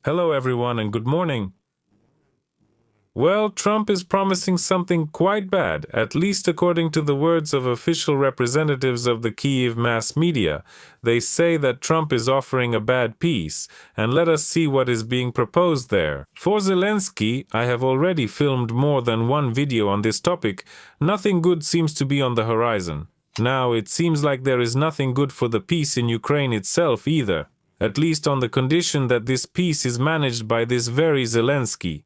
Hello everyone and good morning. Well, Trump is promising something quite bad, at least according to the words of official representatives of the Kyiv mass media. They say that Trump is offering a bad peace, and let us see what is being proposed there. For Zelensky, I have already filmed more than one video on this topic. Nothing good seems to be on the horizon. Now, it seems like there is nothing good for the peace in Ukraine itself either, at least on the condition that this peace is managed by this very Zelensky.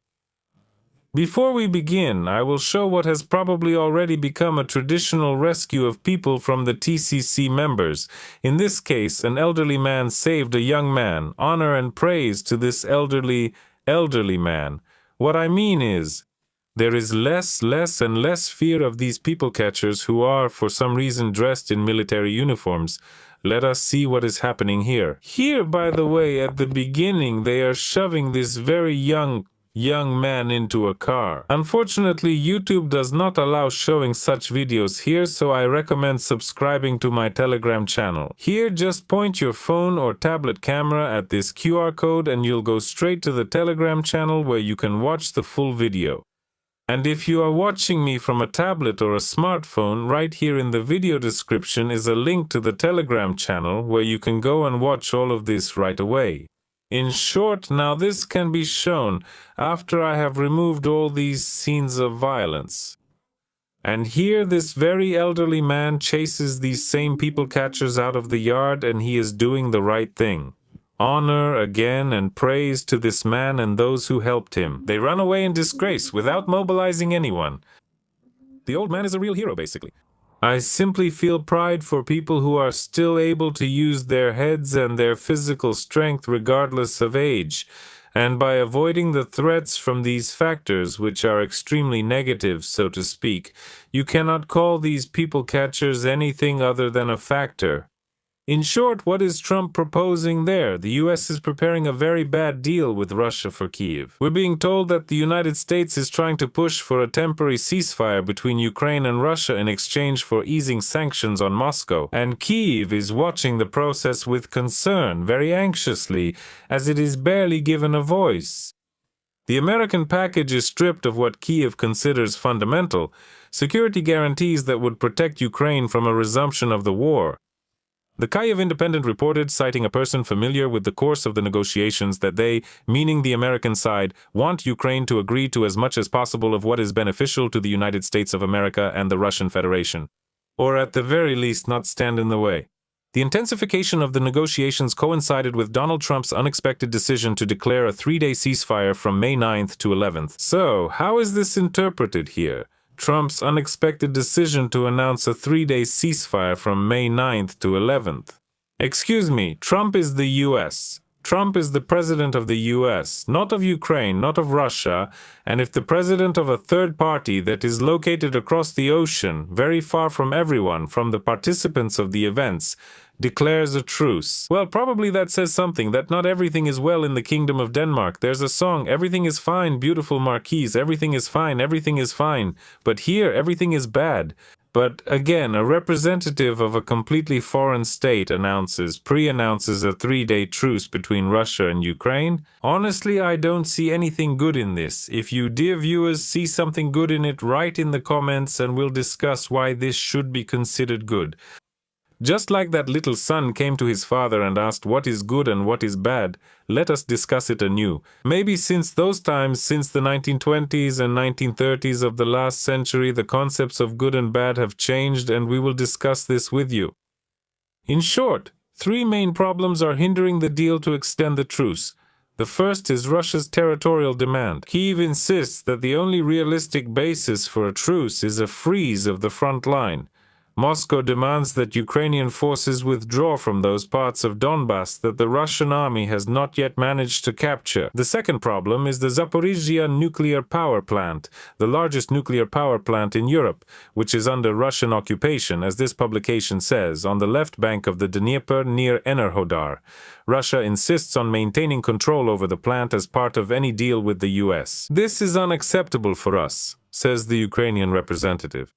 Before we begin, I will show what has probably already become a traditional rescue of people from the TCC members. In this case, an elderly man saved a young man. Honor and praise to this elderly man. What I mean is, there is less and less fear of these people catchers who are, for some reason, dressed in military uniforms. Let us see what is happening here. Here, by the way, at the beginning, they are shoving this very young man into a car. Unfortunately, YouTube does not allow showing such videos here, so I recommend subscribing to my Telegram channel. Here, just point your phone or tablet camera at this QR code and you'll go straight to the Telegram channel where you can watch the full video. And if you are watching me from a tablet or a smartphone, right here in the video description is a link to the Telegram channel where you can go and watch all of this right away. In short, now this can be shown after I have removed all these scenes of violence. And here this very elderly man chases these same people catchers out of the yard, and he is doing the right thing. Honor again and praise to this man and those who helped him. They run away in disgrace without mobilizing anyone. The old man is a real hero, basically. I simply feel pride for people who are still able to use their heads and their physical strength regardless of age, and by avoiding the threats from these factors, which are extremely negative, so to speak, you cannot call these people catchers anything other than a factor. In short, what is Trump proposing there? The US is preparing a very bad deal with Russia for Kyiv. We're being told that the United States is trying to push for a temporary ceasefire between Ukraine and Russia in exchange for easing sanctions on Moscow. And Kyiv is watching the process with concern, very anxiously, as it is barely given a voice. The American package is stripped of what Kyiv considers fundamental, security guarantees that would protect Ukraine from a resumption of the war. The Kyiv Independent reported, citing a person familiar with the course of the negotiations, that they, meaning the American side, want Ukraine to agree to as much as possible of what is beneficial to the United States of America and the Russian Federation, or at the very least not stand in the way. The intensification of the negotiations coincided with Donald Trump's unexpected decision to declare a 3-day ceasefire from May 9th to 11th. So, how is this interpreted here? Trump's unexpected decision to announce a 3-day ceasefire from May 9th to 11th. Excuse me, Trump is the US. Trump is the president of the US, not of Ukraine, not of Russia, and if the president of a third party that is located across the ocean, very far from everyone, from the participants of the events, declares a truce. Well, probably that says something, that not everything is well in the Kingdom of Denmark. There's a song, everything is fine, beautiful Marquise, everything is fine, everything is fine. But here, everything is bad. But again, a representative of a completely foreign state pre-announces a 3-day truce between Russia and Ukraine. Honestly, I don't see anything good in this. If you, dear viewers, see something good in it, write in the comments and we'll discuss why this should be considered good. Just like that little son came to his father and asked what is good and what is bad, let us discuss it anew. Maybe since those times, since the 1920s and 1930s of the last century, the concepts of good and bad have changed, and we will discuss this with you. In short, 3 main problems are hindering the deal to extend the truce. The first is Russia's territorial demand. Kyiv insists that the only realistic basis for a truce is a freeze of the front line. Moscow demands that Ukrainian forces withdraw from those parts of Donbass that the Russian army has not yet managed to capture. The second problem is the Zaporizhzhia nuclear power plant, the largest nuclear power plant in Europe, which is under Russian occupation, as this publication says, on the left bank of the Dnieper near Enerhodar. Russia insists on maintaining control over the plant as part of any deal with the US. This is unacceptable for us, says the Ukrainian representative.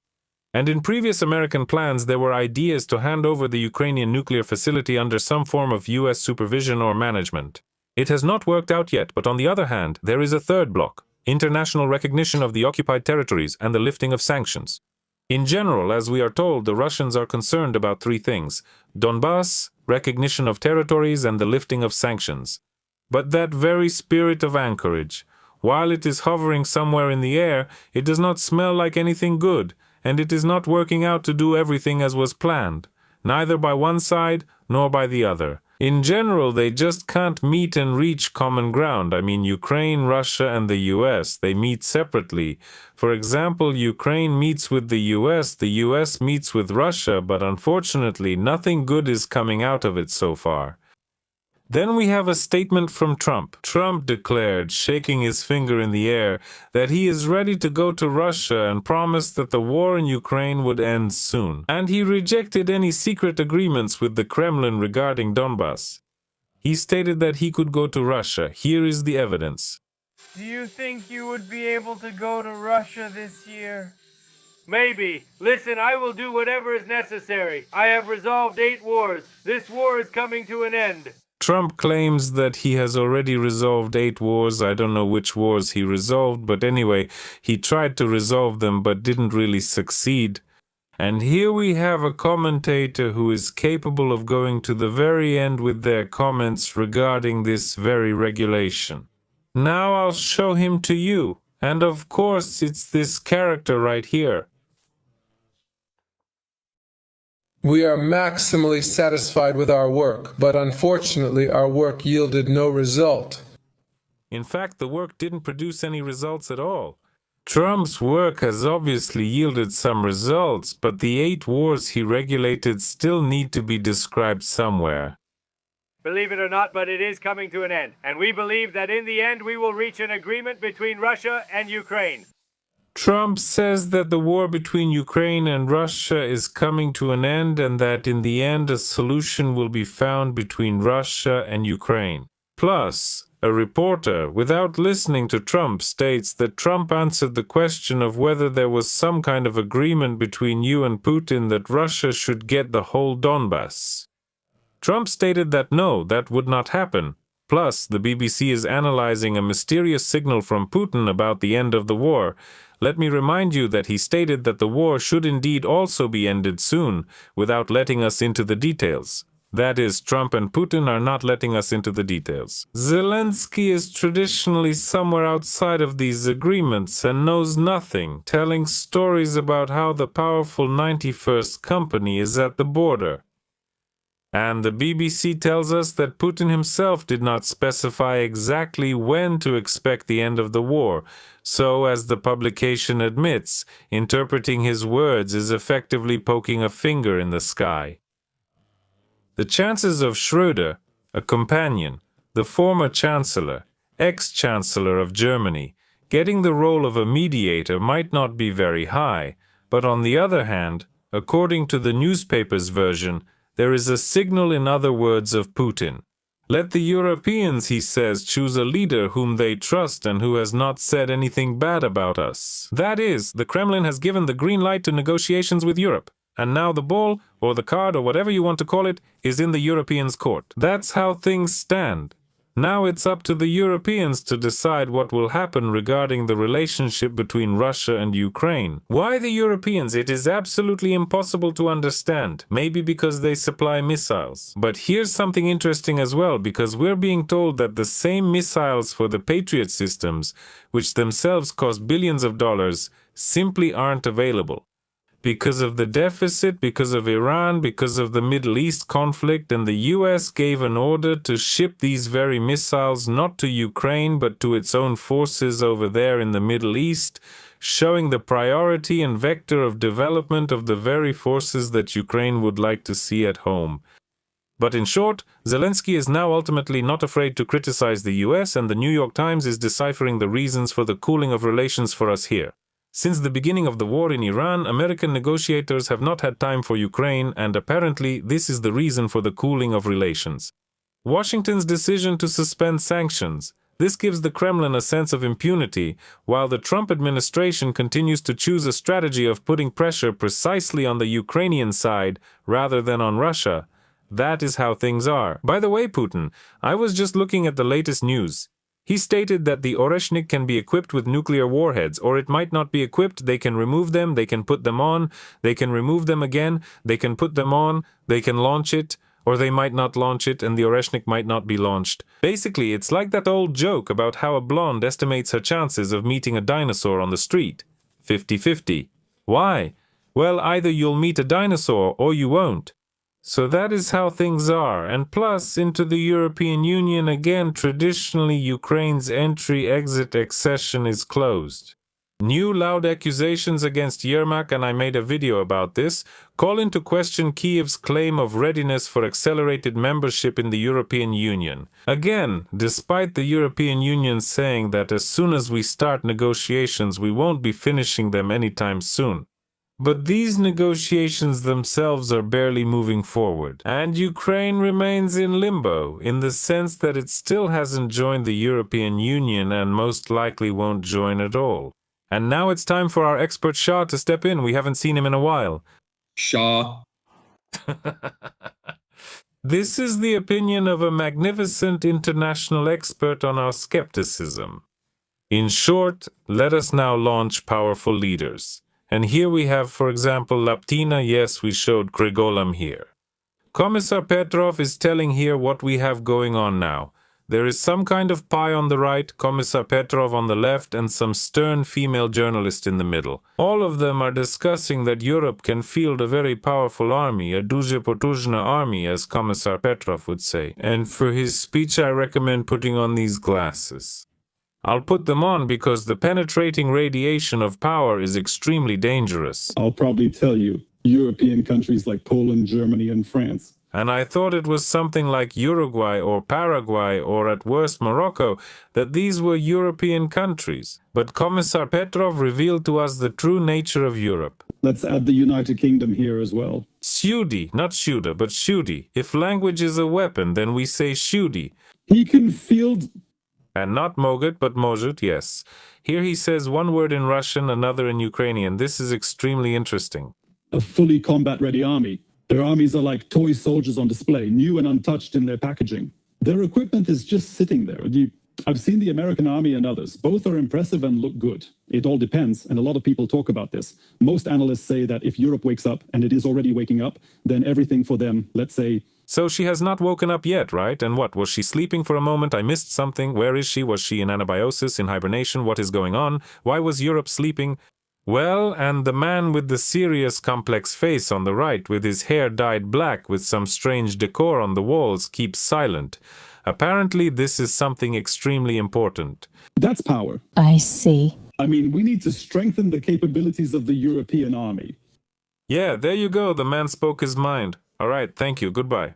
And in previous American plans, there were ideas to hand over the Ukrainian nuclear facility under some form of US supervision or management. It has not worked out yet, but on the other hand, there is a third block: international recognition of the occupied territories and the lifting of sanctions. In general, as we are told, the Russians are concerned about three things: Donbass, recognition of territories, and the lifting of sanctions. But that very spirit of anchorage, while it is hovering somewhere in the air, it does not smell like anything good, and it is not working out to do everything as was planned, neither by one side nor by the other. In general, they just can't meet and reach common ground. I mean, Ukraine, Russia, and the US, they meet separately. For example, Ukraine meets with the US meets with Russia, but unfortunately, nothing good is coming out of it so far. Then we have a statement from Trump. Trump declared, shaking his finger in the air, that he is ready to go to Russia and promised that the war in Ukraine would end soon. And he rejected any secret agreements with the Kremlin regarding Donbass. He stated that he could go to Russia. Here is the evidence. Do you think you would be able to go to Russia this year? Maybe. Listen, I will do whatever is necessary. I have resolved 8 wars. This war is coming to an end. Trump claims that he has already resolved 8 wars. I don't know which wars he resolved, but anyway, he tried to resolve them but didn't really succeed. And here we have a commentator who is capable of going to the very end with their comments regarding this very regulation. Now I'll show him to you. And of course, it's this character right here. We are maximally satisfied with our work, but unfortunately our work yielded no result. In fact, the work didn't produce any results at all. Trump's work has obviously yielded some results, but the 8 wars he regulated still need to be described somewhere. Believe it or not, but it is coming to an end. And we believe that in the end we will reach an agreement between Russia and Ukraine. Trump says that the war between Ukraine and Russia is coming to an end and that in the end a solution will be found between Russia and Ukraine. Plus, a reporter, without listening to Trump, states that Trump answered the question of whether there was some kind of agreement between you and Putin that Russia should get the whole Donbass. Trump stated that no, that would not happen. Plus, the BBC is analyzing a mysterious signal from Putin about the end of the war. Let me remind you that he stated that the war should indeed also be ended soon, without letting us into the details. That is, Trump and Putin are not letting us into the details. Zelensky is traditionally somewhere outside of these agreements and knows nothing, telling stories about how the powerful 91st Company is at the border. And the BBC tells us that Putin himself did not specify exactly when to expect the end of the war, so, as the publication admits, interpreting his words is effectively poking a finger in the sky. The chances of Schröder, a companion, the former chancellor, ex-chancellor of Germany, getting the role of a mediator might not be very high, but on the other hand, according to the newspaper's version, there is a signal, in other words, of Putin. Let the Europeans, he says, choose a leader whom they trust and who has not said anything bad about us. That is, the Kremlin has given the green light to negotiations with Europe. And now the ball, or the card, or whatever you want to call it, is in the Europeans' court. That's how things stand. Now it's up to the Europeans to decide what will happen regarding the relationship between Russia and Ukraine. Why the Europeans? It is absolutely impossible to understand. Maybe because they supply missiles. But here's something interesting as well, because we're being told that the same missiles for the Patriot systems, which themselves cost billions of dollars, simply aren't available. Because of the deficit, because of Iran, because of the Middle East conflict, and the US gave an order to ship these very missiles not to Ukraine but to its own forces over there in the Middle East, showing the priority and vector of development of the very forces that Ukraine would like to see at home. But in short, Zelensky is now ultimately not afraid to criticize the US, and the New York Times is deciphering the reasons for the cooling of relations for us here. Since the beginning of the war in Iran, American negotiators have not had time for Ukraine, and apparently this is the reason for the cooling of relations. Washington's decision to suspend sanctions. This gives the Kremlin a sense of impunity, while the Trump administration continues to choose a strategy of putting pressure precisely on the Ukrainian side rather than on Russia. That is how things are. By the way, Putin, I was just looking at the latest news. He stated that the Oreshnik can be equipped with nuclear warheads, or it might not be equipped. They can remove them, they can put them on, they can remove them again, they can put them on, they can launch it, or they might not launch it, and the Oreshnik might not be launched. Basically, it's like that old joke about how a blonde estimates her chances of meeting a dinosaur on the street. 50-50. Why? Well, either you'll meet a dinosaur or you won't. So that is how things are, and plus, into the European Union again, traditionally Ukraine's entry-exit accession is closed. New loud accusations against Yermak, and I made a video about this, call into question Kyiv's claim of readiness for accelerated membership in the European Union. Again, despite the European Union saying that as soon as we start negotiations we won't be finishing them anytime soon. But these negotiations themselves are barely moving forward, and Ukraine remains in limbo, in the sense that it still hasn't joined the European Union and most likely won't join at all. And now it's time for our expert Shah to step in. We haven't seen him in a while. Shah. This is the opinion of a magnificent international expert on our skepticism. In short, let us now launch powerful leaders. And here we have, for example, Laptina. Yes, we showed Grigolam here. Commissar Petrov is telling here what we have going on now. There is some kind of pie on the right, Commissar Petrov on the left, and some stern female journalist in the middle. All of them are discussing that Europe can field a very powerful army, a дуже potужна army, as Commissar Petrov would say. And for his speech I recommend putting on these glasses. I'll put them on because the penetrating radiation of power is extremely dangerous. I'll probably tell you, European countries like Poland, Germany, and France. And I thought it was something like Uruguay or Paraguay or at worst Morocco, that these were European countries. But Commissar Petrov revealed to us the true nature of Europe. Let's add the United Kingdom here as well. Shudi, not Shuda, but Shudi. If language is a weapon, then we say Shudi. He can field... And not Mogut, but Mojut, yes. Here he says one word in Russian, another in Ukrainian. This is extremely interesting. A fully combat-ready army. Their armies are like toy soldiers on display, new and untouched in their packaging. Their equipment is just sitting there. I've seen the American army and others. Both are impressive and look good. It all depends, and a lot of people talk about this. Most analysts say that if Europe wakes up, and it is already waking up, then everything for them, let's say... So she has not woken up yet, right? And what, was she sleeping for a moment? I missed something. Where is she? Was she in anabiosis, in hibernation? What is going on? Why was Europe sleeping? Well, and the man with the serious complex face on the right, with his hair dyed black with some strange decor on the walls, keeps silent. Apparently this is something extremely important. That's power. I see. I mean, we need to strengthen the capabilities of the European army. Yeah, there you go. The man spoke his mind. All right, thank you. Goodbye.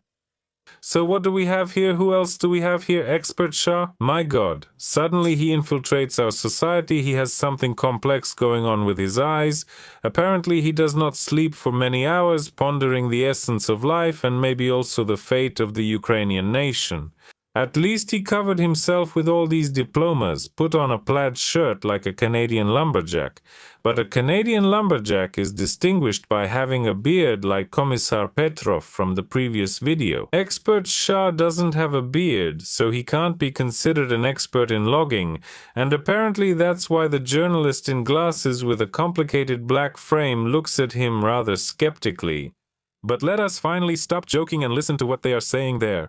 So what do we have here? Who else do we have here? Expert Shah? My God. Suddenly he infiltrates our society. He has something complex going on with his eyes. Apparently he does not sleep for many hours, pondering the essence of life and maybe also the fate of the Ukrainian nation. At least he covered himself with all these diplomas, put on a plaid shirt like a Canadian lumberjack. But a Canadian lumberjack is distinguished by having a beard like Commissar Petrov from the previous video. Expert Shah doesn't have a beard, so he can't be considered an expert in logging, and apparently that's why the journalist in glasses with a complicated black frame looks at him rather skeptically. But let us finally stop joking and listen to what they are saying there.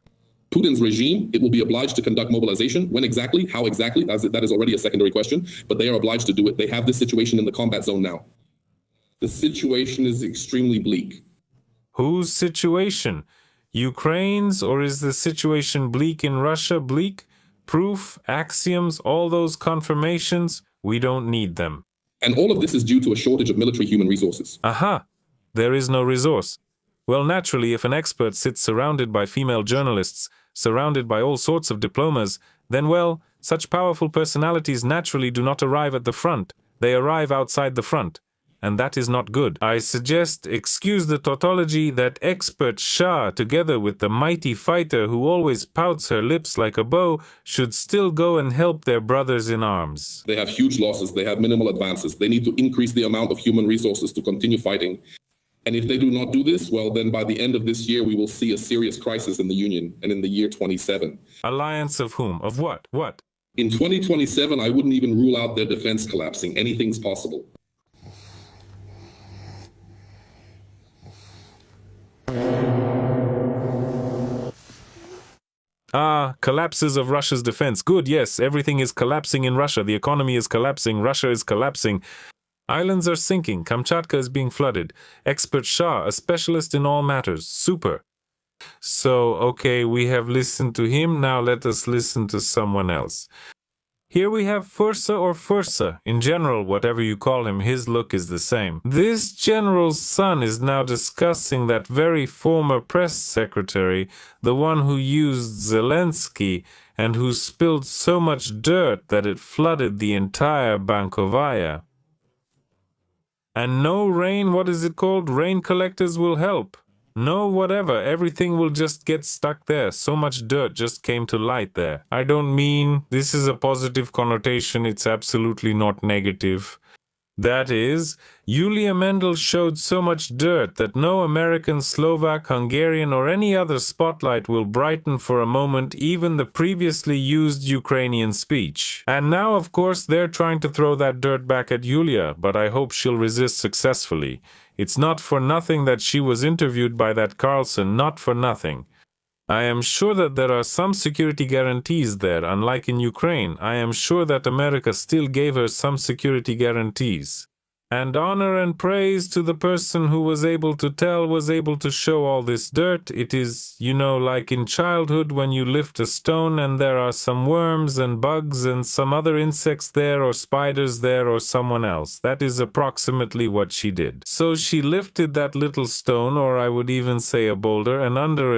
Putin's regime, it will be obliged to conduct mobilization. When exactly? How exactly? That is already a secondary question, but they are obliged to do it. They have this situation in the combat zone now. The situation is extremely bleak. Whose situation? Ukraine's, or is the situation bleak in Russia bleak? Proof, axioms, all those confirmations? We don't need them. And all of this is due to a shortage of military human resources. Aha! There is no resource. Well, naturally, if an expert sits surrounded by female journalists, surrounded by all sorts of diplomas, then, well, such powerful personalities naturally do not arrive at the front. They arrive outside the front. And that is not good. I suggest, excuse the tautology, that expert Shah, together with the mighty fighter who always pouts her lips like a bow, should still go and help their brothers in arms. They have huge losses. They have minimal advances. They need to increase the amount of human resources to continue fighting. And if they do not do this, well, then by the end of this year, we will see a serious crisis in the Union and in the year 27. Alliance of whom? Of what? What? In 2027, I wouldn't even rule out their defense collapsing. Anything's possible. Collapses of Russia's defense. Good, yes, everything is collapsing in Russia. The economy is collapsing. Russia is collapsing. Islands are sinking. Kamchatka is being flooded. Expert Shah, a specialist in all matters. Super. So, okay, we have listened to him. Now let us listen to someone else. Here we have Fursa or Fursa. In general, whatever you call him, his look is the same. This general's son is now discussing that very former press secretary, the one who used Zelensky and who spilled so much dirt that it flooded the entire Bankovaya. And no rain, what is it called? Rain collectors will help. No, whatever, everything will just get stuck there. So much dirt just came to light there. I don't mean this is a positive connotation, it's absolutely not negative. That is, Yulia Mendel showed so much dirt that no American, Slovak, Hungarian, or any other spotlight will brighten for a moment even the previously used Ukrainian speech. And now, of course, they're trying to throw that dirt back at Yulia, but I hope she'll resist successfully. It's not for nothing that she was interviewed by that Carlson, not for nothing. I am sure that there are some security guarantees there, unlike in Ukraine. I am sure that America still gave her some security guarantees. And honor and praise to the person who was able to tell, was able to show all this dirt. It is, you know, like in childhood when you lift a stone and there are some worms and bugs and some other insects there or spiders there or someone else. That is approximately what she did. So she lifted that little stone, or I would even say a boulder, and under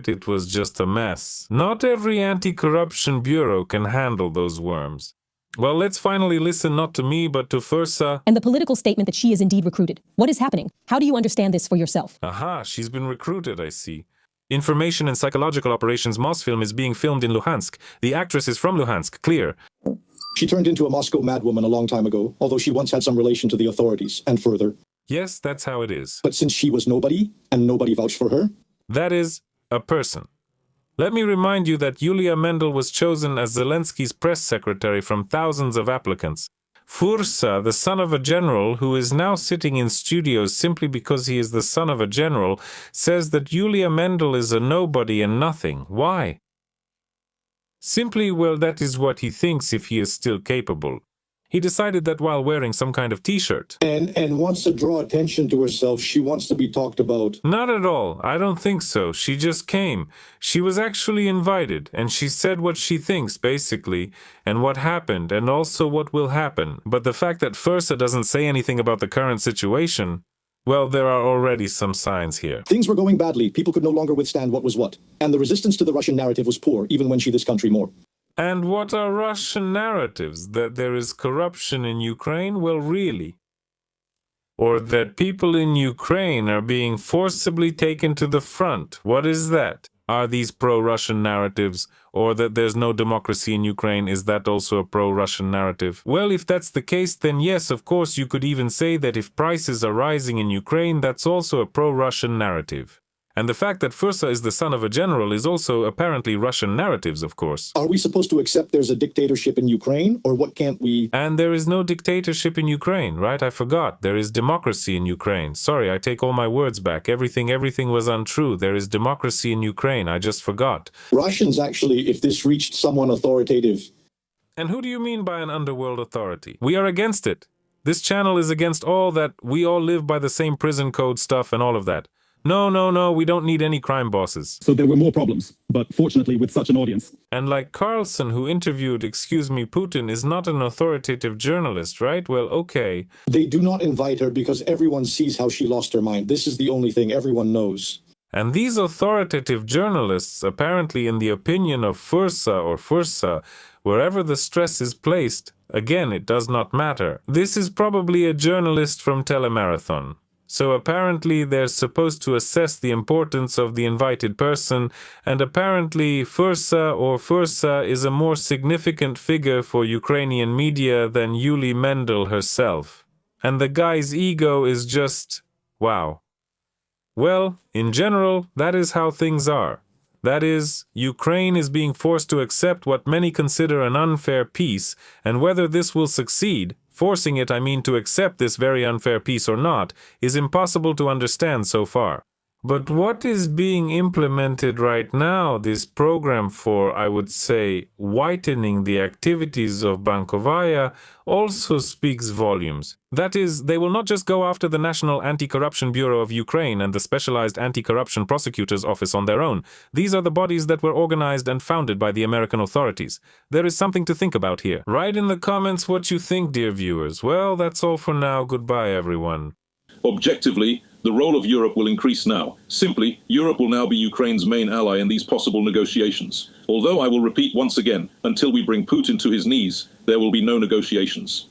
it was just a mess. Not every anti-corruption bureau can handle those worms. Well, let's finally listen not to me, but to Fursa. And the political statement that she is indeed recruited. What is happening? How do you understand this for yourself? Aha, she's been recruited, I see. Information and Psychological Operations Mosfilm is being filmed in Luhansk. The actress is from Luhansk, clear. She turned into a Moscow madwoman a long time ago, although she once had some relation to the authorities, and further. Yes, that's how it is. But since she was nobody, and nobody vouched for her? That is, a person. Let me remind you that Yulia Mendel was chosen as Zelensky's press secretary from thousands of applicants. Fursa, the son of a general, who is now sitting in studios simply because he is the son of a general, says that Yulia Mendel is a nobody and nothing. Why? Simply, well, that is what he thinks if he is still capable. He decided that while wearing some kind of t-shirt. And wants to draw attention to herself. She wants to be talked about. Not at all. I don't think so. She just came. She was actually invited, and she said what she thinks, basically, and what happened, and also what will happen. But the fact that Fursa doesn't say anything about the current situation, well, there are already some signs here. Things were going badly. People could no longer withstand what was what. And the resistance to the Russian narrative was poor, even when she this country more. And what are Russian narratives? That there is corruption in Ukraine? Well, really? Or that people in Ukraine are being forcibly taken to the front? What is that? Are these pro-Russian narratives? Or that there's no democracy in Ukraine, is that also a pro-Russian narrative? Well, if that's the case, then yes, of course, you could even say that if prices are rising in Ukraine, that's also a pro-Russian narrative. And the fact that Fursa is the son of a general is also apparently Russian narratives, of course. Are we supposed to accept there's a dictatorship in Ukraine, or what can't we? And there is no dictatorship in Ukraine, right? I forgot. There is democracy in Ukraine. Sorry, I take all my words back. Everything was untrue. There is democracy in Ukraine. I just forgot. Russians actually, if this reached someone authoritative. And who do you mean by an underworld authority? We are against it. This channel is against all that. We all live by the same prison code stuff and all of that. No, we don't need any crime bosses. So there were more problems, but fortunately with such an audience. And like Carlson, who interviewed, Putin, is not an authoritative journalist, right? Well, okay. They do not invite her because everyone sees how she lost her mind. This is the only thing everyone knows. And these authoritative journalists, apparently in the opinion of Fursa, wherever the stress is placed, again, it does not matter. This is probably a journalist from Telemarathon. So apparently they're supposed to assess the importance of the invited person, and apparently Fursa is a more significant figure for Ukrainian media than Yulia Mendel herself. And the guy's ego is just Wow. Well, in general, that is how things are. That is, Ukraine is being forced to accept what many consider an unfair peace, and whether this will succeed, forcing it, I mean to accept this very unfair peace or not, is impossible to understand so far. But what is being implemented right now, this program for, I would say, whitening the activities of Bankovaya, also speaks volumes. That is, they will not just go after the National Anti-Corruption Bureau of Ukraine and the Specialized Anti-Corruption Prosecutor's Office on their own. These are the bodies that were organized and founded by the American authorities. There is something to think about here. Write in the comments what you think, dear viewers. Well, that's all for now. Goodbye, everyone. Objectively, the role of Europe will increase now. Simply, Europe will now be Ukraine's main ally in these possible negotiations. Although I will repeat once again, until we bring Putin to his knees, there will be no negotiations.